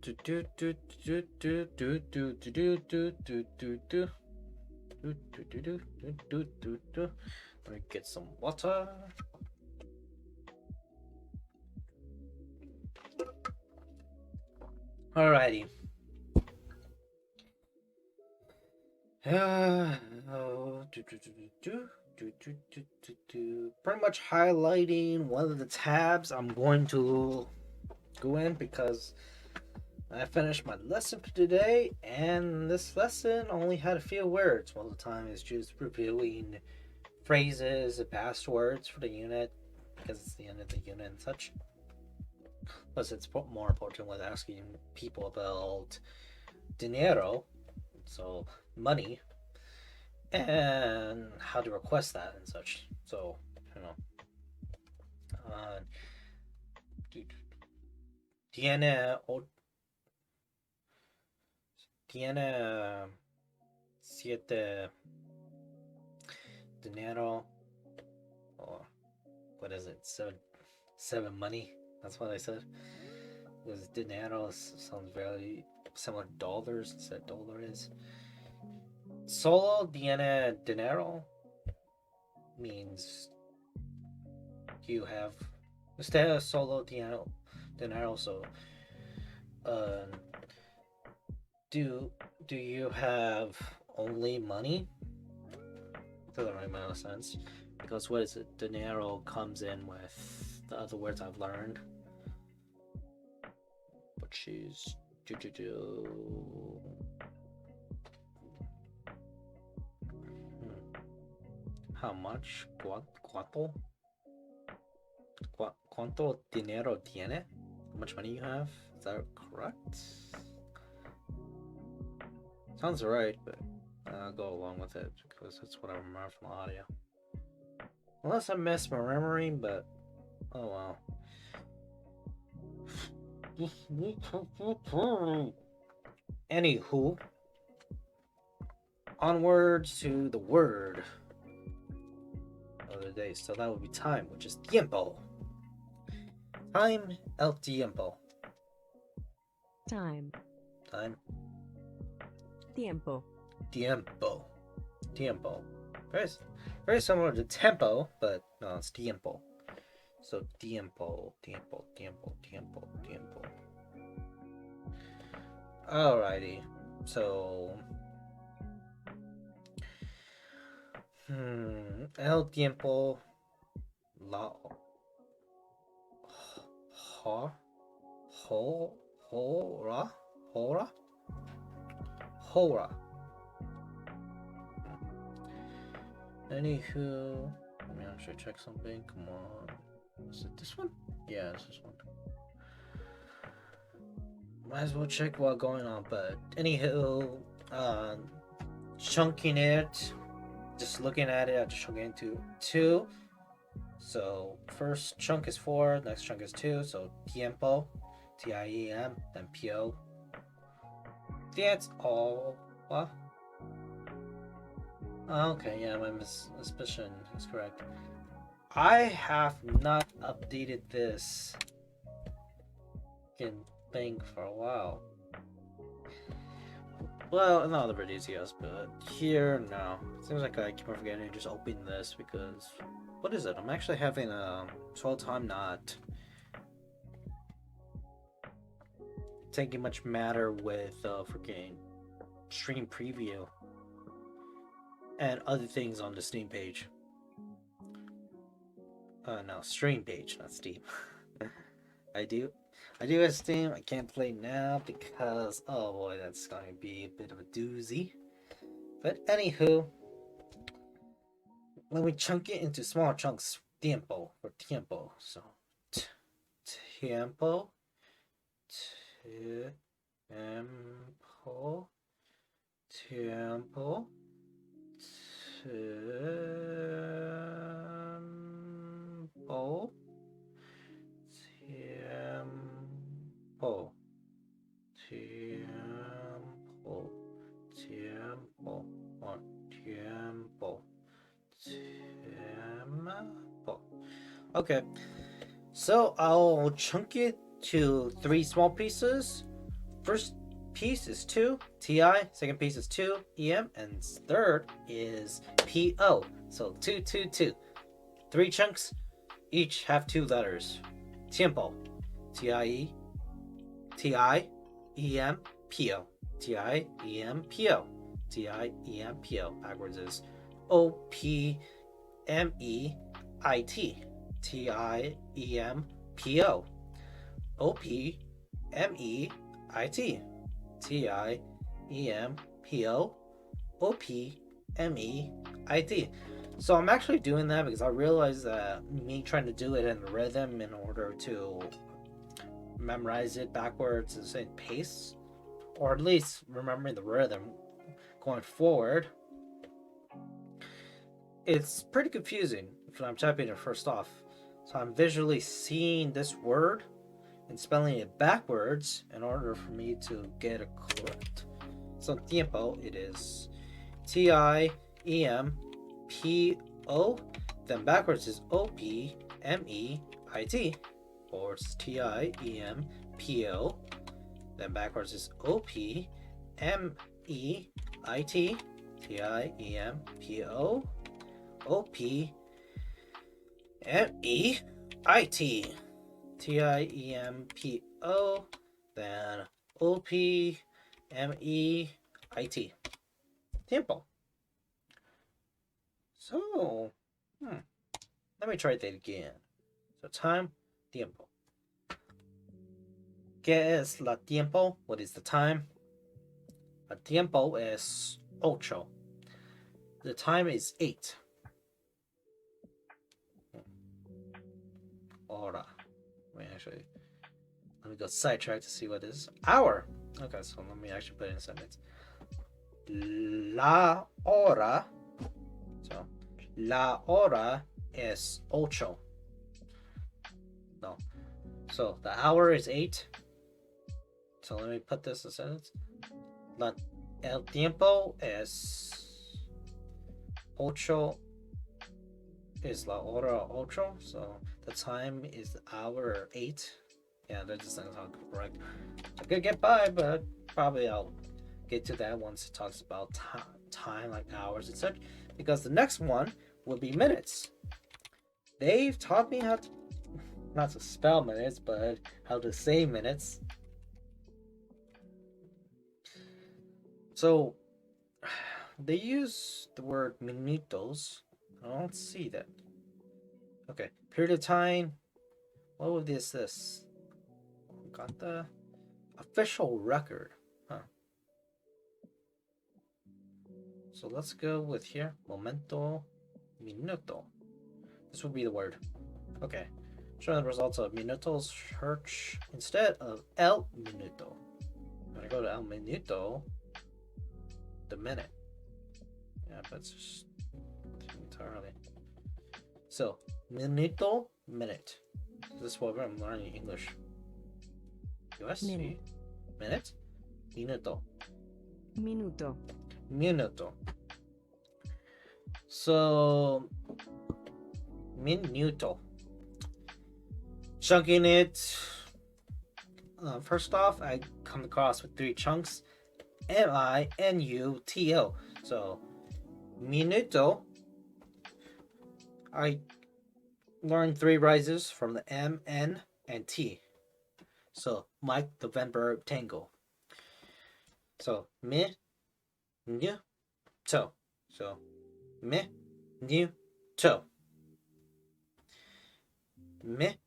Do do do do do do do do do do do do do. Let me get some water. Alrighty. Pretty much highlighting one of the tabs I'm going to go in because I finished my lesson for today, and this lesson only had a few words. Most of the time it's just reviewing phrases and past words for the unit because it's the end of the unit and such. Plus, it's more important with asking people about dinero, so money, and how to request that and such. So, you know, uh, tiene siete dinero, or what is it? Seven money. That's what I said. Because dinero sounds very similar to dollars instead of dollars. Solo tiene dinero means you have usted solo dinero. So, uh, do you have only money? Doesn't really make no sense because what is it? Dinero comes in with the other words I've learned, which is how much? ¿Cuánto? ¿Cuánto dinero tiene? How much money you have? Is that correct? Sounds right, but I'll go along with it because that's what I remember from the audio. Unless I miss my memory, but oh well. Anywho, onwards to the word of the day. So that would be time, which is tiempo. Time, el tiempo. Time. Time. Tiempo. Tiempo. Tiempo. Very similar to tempo, but no, it's tiempo. So tiempo. Alrighty. So el tiempo la hora. Anywho, let me actually check something. Come on. Is it this one? Yeah, it's this one. Might as well check what's going on, but anywho, chunking it, just looking at it, I just chunk it into 2. So first chunk is 4, next chunk is 2, so tiempo, T-I-E-M, then P-O. That's all. What? Okay, yeah, my suspicion is correct. I have not updated this thing for a while. Well, in other videos, yes, but here, no. Seems like I keep on forgetting to just open this because... What is it? I'm actually having a swell time not taking much matter with freaking stream preview and other things on the Steam page. No, stream page, not Steam. I do have Steam. I can't play now because, oh boy, that's going to be a bit of a doozy. But anywho, when we chunk it into small chunks, tiempo or tiempo. So, tiempo, tiempo, tiempo, tiempo. Tiempo, tiempo, tiempo, or tiempo, tiempo. Okay, so I'll chunk it to 3 small pieces, First piece is 2 TI, second piece is 2 EM, and third is PO. So 2, 2, 2. 3 chunks, each have 2 letters. Tiempo. TIE, TI, EM, PO. TI, EM, PO. TI, EM, PO. Backwards is OP, MEIT. TI, EM, PO. OP, MEIT. TI, EM, PO. OP, MEIT. So I'm actually doing that because I realized that me trying to do it in rhythm in order to memorize it backwards is in pace, or at least remembering the rhythm going forward, it's pretty confusing when I'm typing it first off. So I'm visually seeing this word and spelling it backwards in order for me to get it correct. So tiempo, it is TIEMPO, then backwards is OPMEIT, or it's TIEMPO, then backwards is OPMEIT, TIEMPO, OPMEIT, TIEMPO, then OPMEIT. Tiempo. So, let me try that again. So time, tiempo. ¿Qué es la tiempo? What is the time? El tiempo es 8. The time is 8. Hora. Wait, actually, let me go sidetrack to see what is hour. Okay, so let me actually put it in a sentence. La hora. So, la hora es 8. No. So, the hour is 8. So, let me put this in a sentence. El tiempo es 8. Is la hora 8. So, the time is the hour 8. Yeah, that just sounds correct. I could get by, but probably I'll get to that once it talks about time like hours and such. Because the next one will be minutes. They've taught me how to, not to spell minutes, but how to say minutes. So, they use the word minutos. I don't see that. Okay, period of time. What would this? Got the official record. Huh. So let's go with here. Momento, minuto. This would be the word. Okay. Showing the results of minutos search instead of el minuto. When I go to el minuto, the minute. Yeah, but it's just entirely. So, minuto, minute. This is what I'm learning English. US? Minute? Minuto. Minuto. So, minuto. Chunking it. First off, I come across with 3 chunks. MINUTO. So, minuto. I learned 3 rises from the M, N, and T. So, Mike, November, Tango. So, mi, nu, to. So, mi, nu, to. Mi,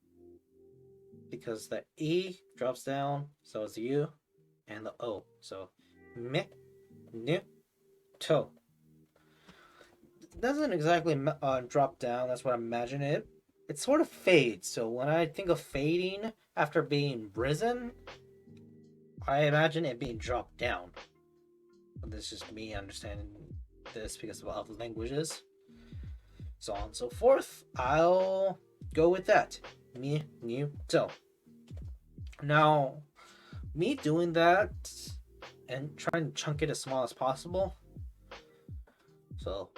because the E drops down, so it's the U, and the O. So, mi, nu, to. It doesn't exactly drop down, that's what I imagine it. It sort of fades. So when I think of fading after being risen, I imagine it being dropped down. But this is just me understanding this because of other languages. So on and so forth. I'll go with that. Mi, nu, to. Now, me doing that and trying to chunk it as small as possible. So,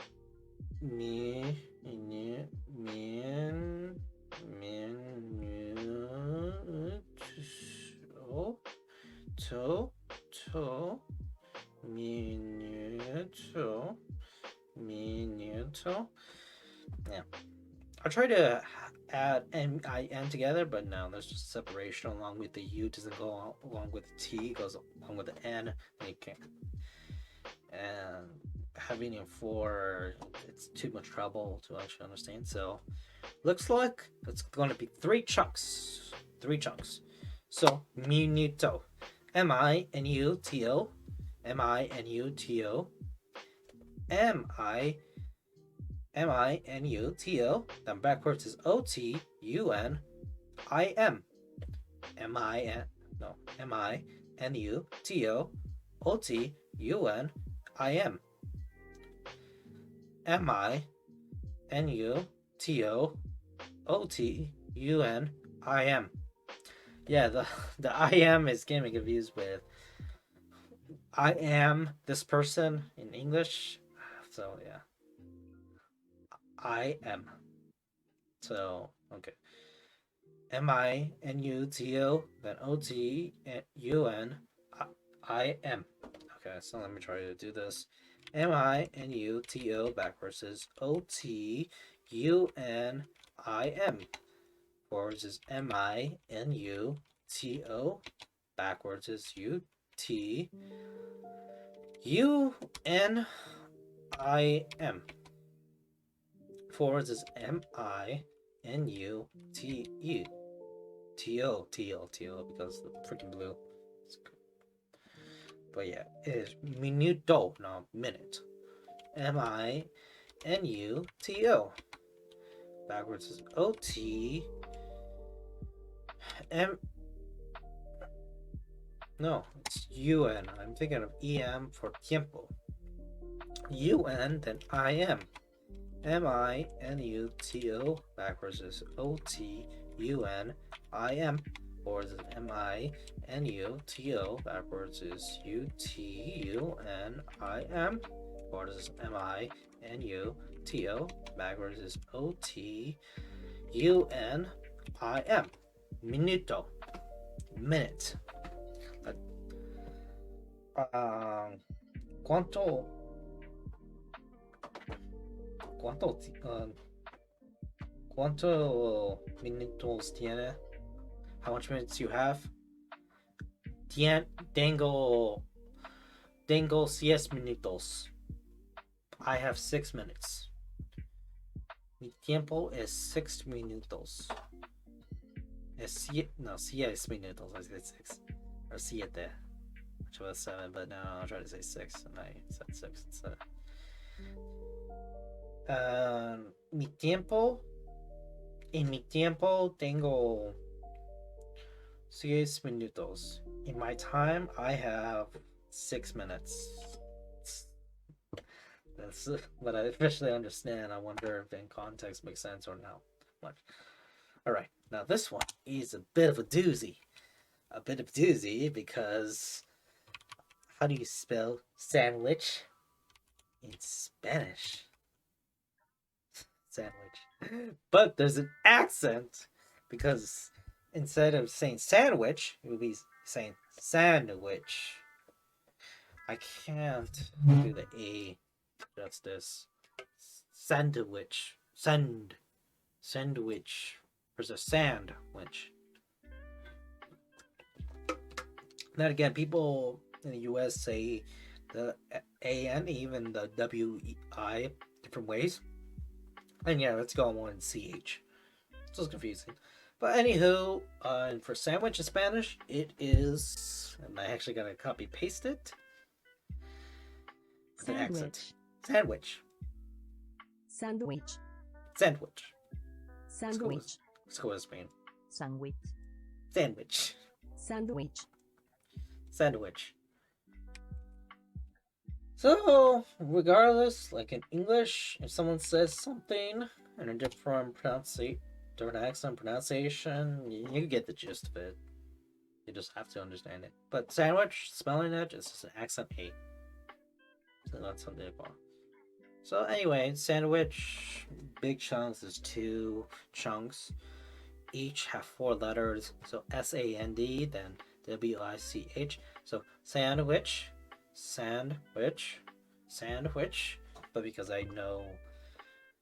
mi, nu, min, nu, minuto, to, minuto, minuto. Yeah. I try to add M-I-N together, but no, there's just separation along with the U doesn't go along with the T, it goes along with the N. And you can't. And having it for it's too much trouble to actually understand. So looks like it's going to be three chunks. Three chunks. So minuto, M-I-N-U-T-O, M-I-N-U-T-O, M-I M-I-N-U-T-O. Then backwards is O-T-U-N-I-M. M-I-N, no, M-I-N-U-T-O, O-T-U-N-I-M. M-I-N-U-T-O, O-T-U-N-I-M. Yeah, the I-M is getting me confused with I am this person in English. So, yeah. I am. So, okay. M-I-N-U-T-O, then O-T-U-N-I-M. Okay, so let me try to do this. M-I-N-U-T-O backwards is O-T-U-N-I-M. Forwards is M-I-N-U-T-O. Backwards is U-T-U-N-I-M. Forwards is M-I-N-U-T-E. T-O, T-O, T-O, because the freaking blue. But yeah, it is minuto, not minute. M-I-N-U-T-O. Backwards is O-T-M. No, it's U-N. I'm thinking of E-M for tiempo. U-N, then I-M. M-I-N-U-T-O. Backwards is O-T-U-N-I-M. Forwards is M-I-N-U-T-O. Backwards is U-T-U-N-I-M. Forwards is M-I-N-U-T-O. Backwards is O-T-U-N-I-M. Minuto. Minute. ¿Cuánto minutos tiene? How much minutes you have? Tengo 6 minutos. I have 6 minutes. Mi tiempo es 6 minutos. Es 6 minutos. I said 6. Or 7. Which was 7, but no, I'll try to say 6. And I said 6 instead. Mi tiempo. En mi tiempo tengo 6 minutos. In my time, I have 6 minutes. That's what I officially understand. I wonder if in context makes sense or not. Alright, now this one is a bit of a doozy. A bit of a doozy because how do you spell sandwich in Spanish? Sandwich. But there's an accent because instead of saying sandwich, it would be saying sandwich. I can't do the A justice. Sandwich. Sandwich. There's a sandwich. Then again, people in the US say the A-N, even the W-I, different ways. And yeah, let's go on one CH. It's just confusing. But anywho, for sandwich in Spanish, it is, and I actually gotta copy paste it. With an accent. Sandwich. Sandwich. Sandwich. Sandwich. Let's go with Spain. Sandwich. Sandwich. Sandwich. Sandwich. So, regardless, like in English, if someone says something in a different accent pronunciation, you get the gist of it. You just have to understand it. But sandwich, spelling it, is just an accent A. So that's something about. So anyway, sandwich, big chunks is 2 chunks. Each have 4 letters. So S-A-N-D, then W-I-C-H. So sandwich, sandwich, sandwich. But because I know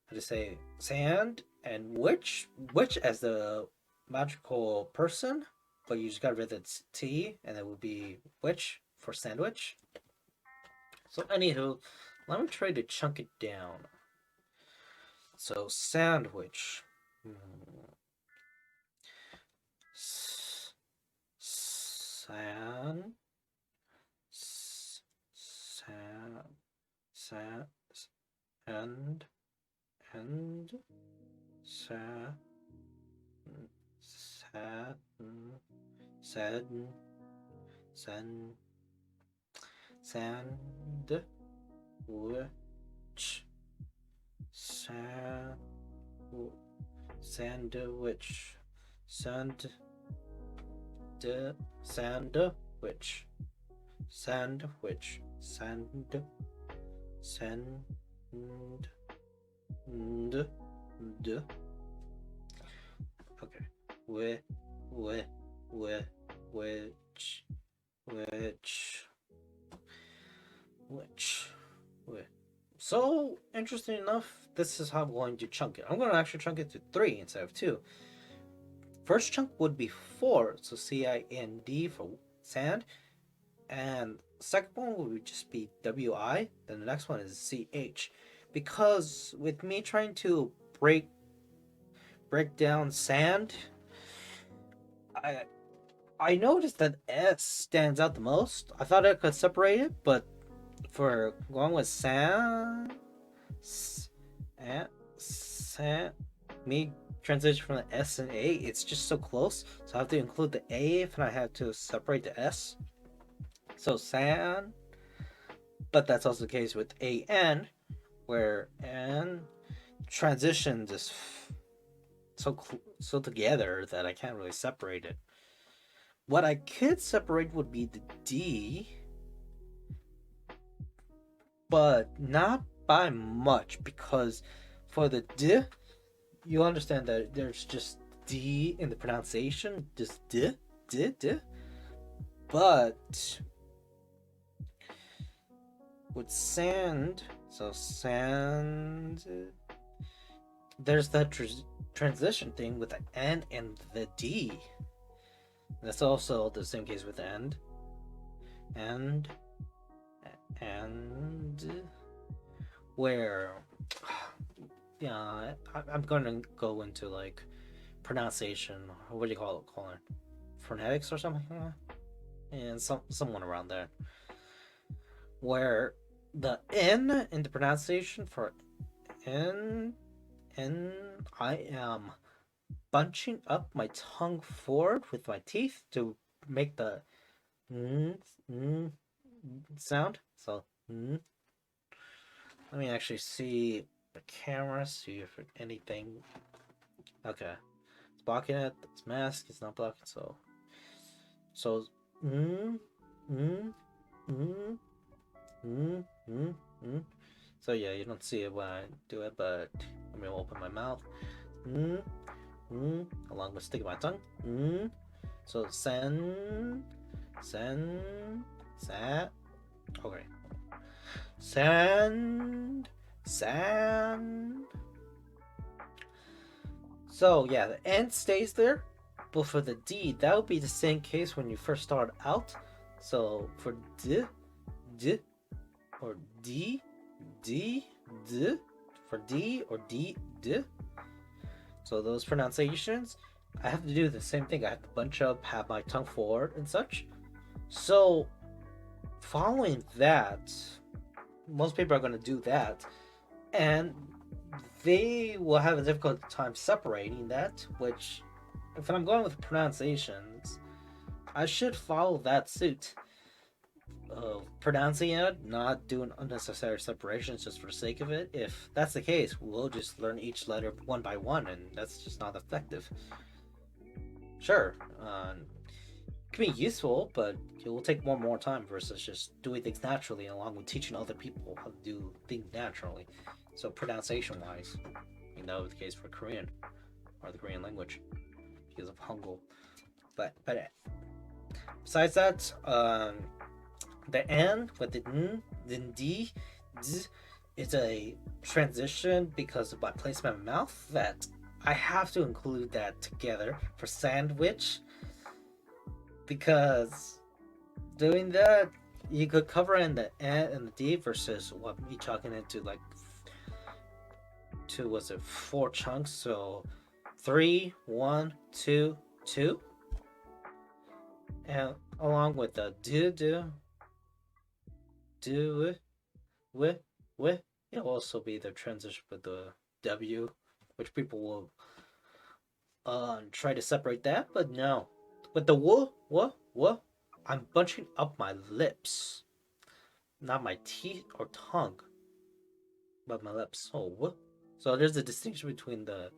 how to say sand and witch as the magical person, but you just got rid of the T, and it would be witch for sandwich. So anywho, let me try to chunk it down. So sandwich. San. San. San. And. Sa. Sad. Sad. San. Sand. Witch. Sandwich. Sandwich. Sandwich. Okay. Which. So, interesting enough, this is how I'm going to chunk it. I'm going to actually chunk it to 3 instead of 2. First chunk would be 4, so C-I-N-D for sand. And second one would just be W-I. Then the next one is C-H. Because with me trying to break down sand, I noticed that S stands out the most. I thought I could separate it, but for going with sand, me transition from the S and A, it's just so close. So I have to include the A if I have to separate the S. So sand, but that's also the case with AN, where N transitions is so together that I can't really separate it. What I could separate would be the D, but not by much, because for the D, you understand that there's just D in the pronunciation, just D. But with sand, so sand, there's that transition thing with the N and the D. That's also the same case with end. And where, yeah, I'm going to go into like pronunciation. What do you call it? Phonetics or something like that? And someone around there. Where the N in the pronunciation for N, I am bunching up my tongue forward with my teeth to make the sound. So let me actually see the camera, see if anything. Okay, it's blocking it. It's mask. It's not blocking. So so yeah, you don't see it when I do it, but let me open my mouth. Along with sticking my tongue. So sand. Okay. Sand. So yeah, the N stays there, but for the D, that would be the same case when you first start out. So for D, or D, for D or D. So those pronunciations, I have to do the same thing. I have to bunch up, have my tongue forward and such. So following that, most people are going to do that, and they will have a difficult time separating that, which, if I'm going with pronunciations, I should follow that suit of pronouncing it, not doing unnecessary separations just for the sake of it. If that's the case, we'll just learn each letter one by one, and that's just not effective. Sure, it can be useful, but it will take more time versus just doing things naturally, along with teaching other people how to do things naturally. So pronunciation-wise, that was the case for Korean, or the Korean language, because of Hangul. But Besides that, the N with the N, then D, D is a transition because of my placement of mouth that I have to include that together for sandwich because doing that you could cover in the N and the D versus what me talking into like two was it 4 chunks, so 3, 1, 2, 2, and along with the do with it'll also be the transition with the W, which people will try to separate that, but no. With the I'm bunching up my lips, not my teeth or tongue, but my lips. So what? So there's a distinction between the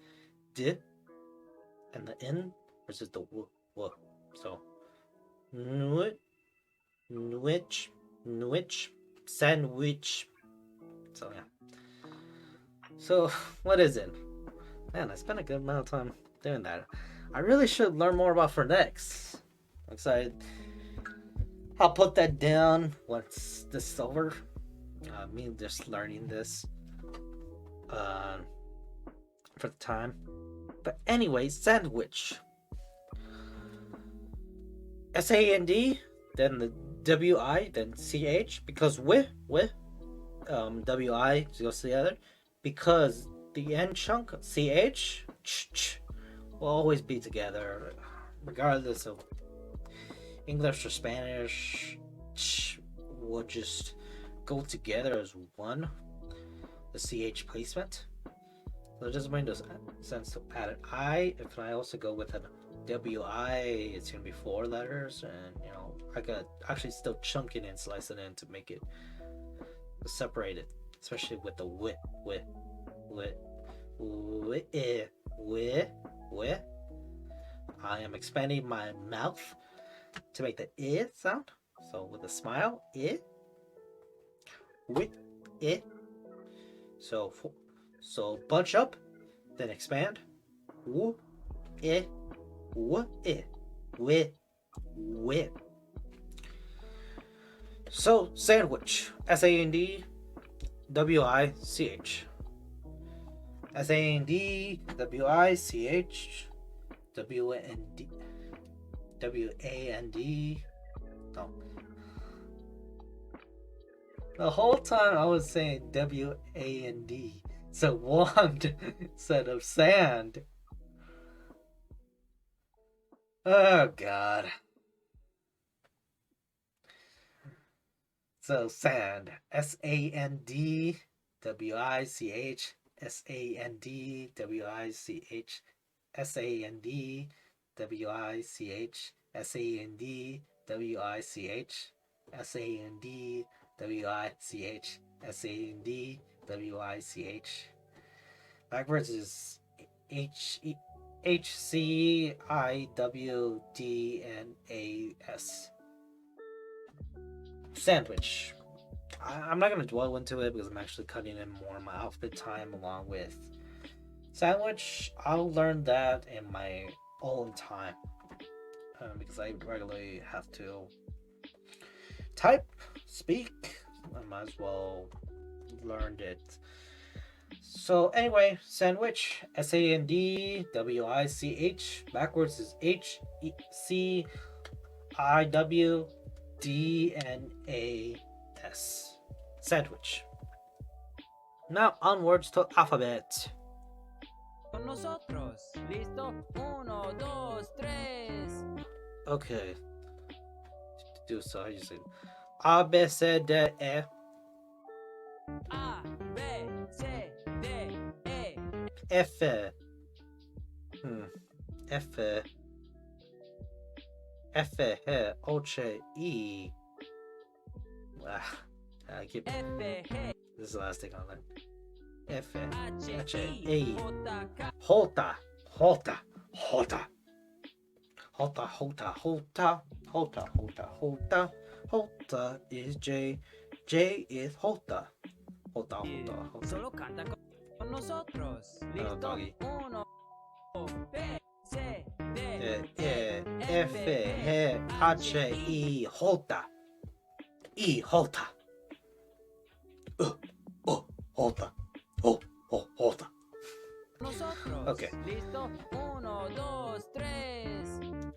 d and the n versus the w. So nwitch, nwitch, sandwich. So yeah. So what is it? Man, I spent a good amount of time doing that. I really should learn more about phonetics. I'm excited. I'll put that down once this is over. Me just learning this for the time. But anyway, sandwich. S-A-N-D, then the W-I, then C-H, because W-I goes together, because the end chunk, C-H, will always be together, regardless of English or Spanish, will just go together as one, the CH placement. So it doesn't make no sense to add an I. If I also go with a WI, it's going to be 4 letters, and I could actually still chunk it and slice it in to make it separated, especially with the with. I am expanding my mouth to make the I sound. So with a smile, I, with it. So bunch up, then expand. Woo, I, woo, I, with. So sandwich, S-A-N-D, W-I-C-H. S-A-N-D, W-I-C-H, W-A-N-D, W-A-N-D. No. The whole time I was saying W-A-N-D. So wand instead of sand. Oh god. So sand. S-A-N-D, W-I-C-H, S-A-N-D, W-I-C-H, S-A-N-D, W-I-C-H, S-A-N-D, W-I-C-H, S-A-N-D, W-I-C-H, S-A-N-D, W-I-C-H. Backwards is H-C-I-W-D-N-A-S. Sandwich. I'm not going to dwell into it because I'm actually cutting in more of my outfit time along with sandwich. I'll learn that in my own time because I regularly have to type, speak. I might as well learn it. So anyway, sandwich, S-A-N-D-W-I-C-H. Backwards is H-C-I-W-D-N-A-S. Sandwich. Now onwards to alphabet. Con nosotros. ¿Listo? 1, 2, 3. Okay. Do so. How do you say? A, B, C, D, E. A, B, C, D, E. F. F. F, H, H, E. I keep. F, G, This is the last thing I'll learn. F, H, H, I, E. J, K. Hota. Hota. Hota. Hota. Hota. Hota. Hota. Hota. Hota. Hota is J. J is Hota. Hota. Hota. Hota. Solo canta con nosotros. Oh, ¿Listo? doggy. 1, B, C, D, E, E, F, H, I, Hota. I, Hota. Hota. Hota. Nosotros. Okay. ¿Listo? 1, 2, 3.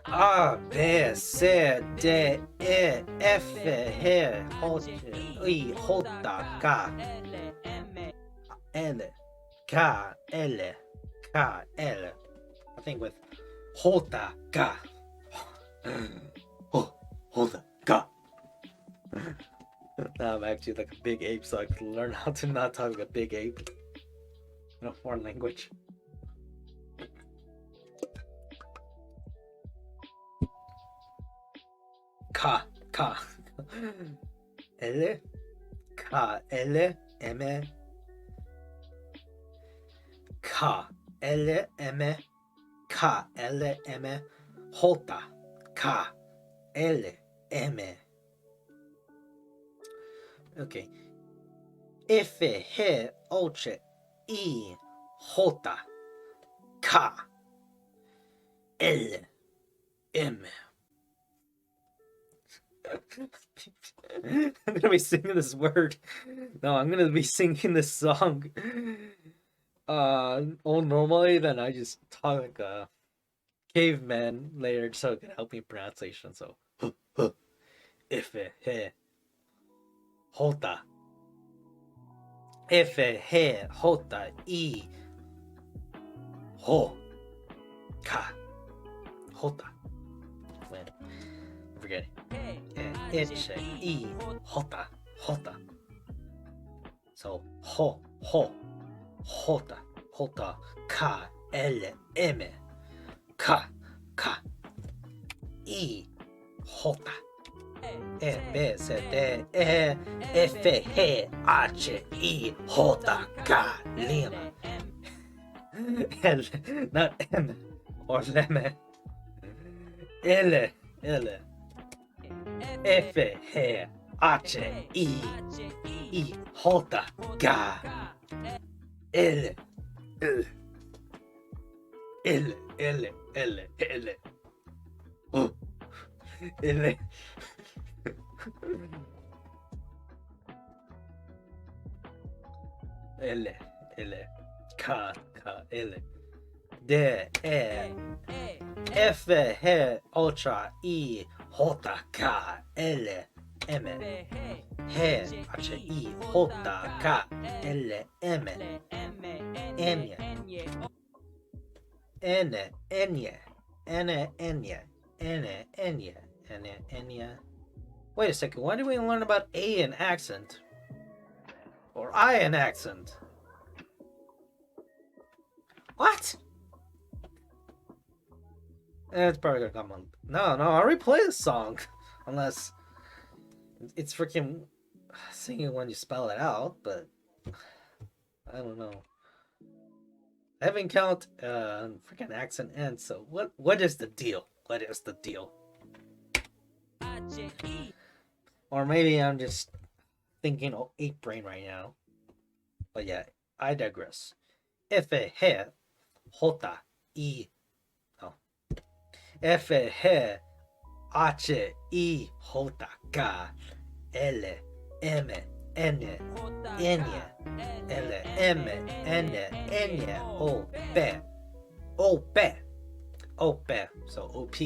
A, B, C, D, E, F, G, H, I, J, K, L, M. L, K, L, K, L. I think with J, K. J, K. Now I'm actually like a big ape, so I can learn how to not talk like a big ape in a foreign language. K, K. L, K, L, M. K, L, M. K, L, M. J, K, L, M. Okay. F, H, H, I, J, K, L, M. I'm gonna be singing this word. No, I'm gonna be singing this song. Normally then I just talk like a caveman later so it can help me pronunciation. So F, H, J. F, H, J, I, Ho, K, J. Man, I forget it. H, I, J, J. So Ho, J, K, L, M, K, I, J. E, B, C, D, E, F, H, I, J, K, Lima. L, not M, or Leme. L, F, H, I, J, K, L, L. L, K, L, D, E, F, H, Ultra, I, J, K, L, M, H, I, J, K, L, M, N. Wait a second, why did we learn about A in accent? Or I in accent? What? It's probably gonna come on. No, I'll replay the song. Unless it's freaking singing when you spell it out, but I don't know. I haven't counted freaking accent N, so what is the deal? What is the deal? Or maybe I'm just thinking ape brain right now. But yeah, I digress. F, H, J, I, no. F, H, H, I, J, K, L, M, N, L, M, N, O, B. So OP,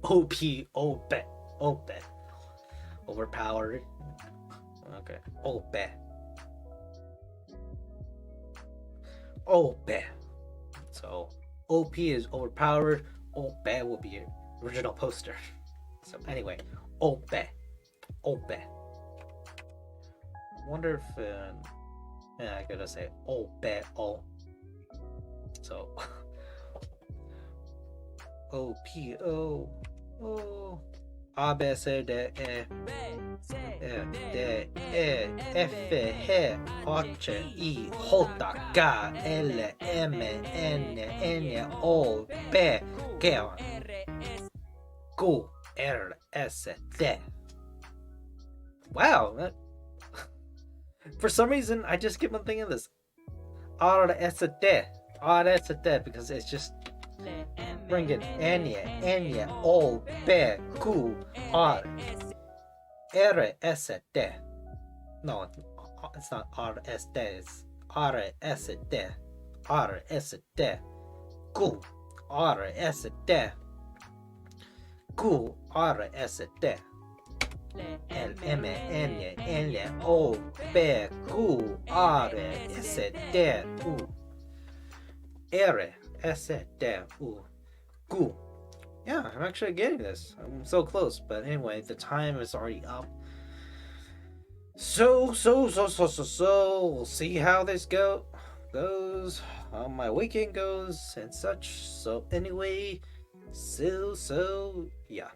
OP. Overpowered. Okay. OP. So OP is overpowered. OP will be original poster. So anyway, OP. Wonder if I gotta say OP. So OP. A, B, C, D, E, D, E, F, H, I, J, K, L, M, N, O, P, Q, R, S, T. Wow. For some reason, I just keep on thinking of this. R, S, T. Because it's just Bring it. Enya, O, P, Q, R, S, T. No, it's not R, S, T. It's R, S, T. R, S, T. Q, R, S, T. Q, R, S, T. L, M, N, O, P, Q, R, S, T, U. R, S, T, U. Q. Yeah, I'm actually getting this. I'm so close, but anyway, the time is already up. So, we'll see how this goes, how my weekend goes, and such. So, anyway, yeah.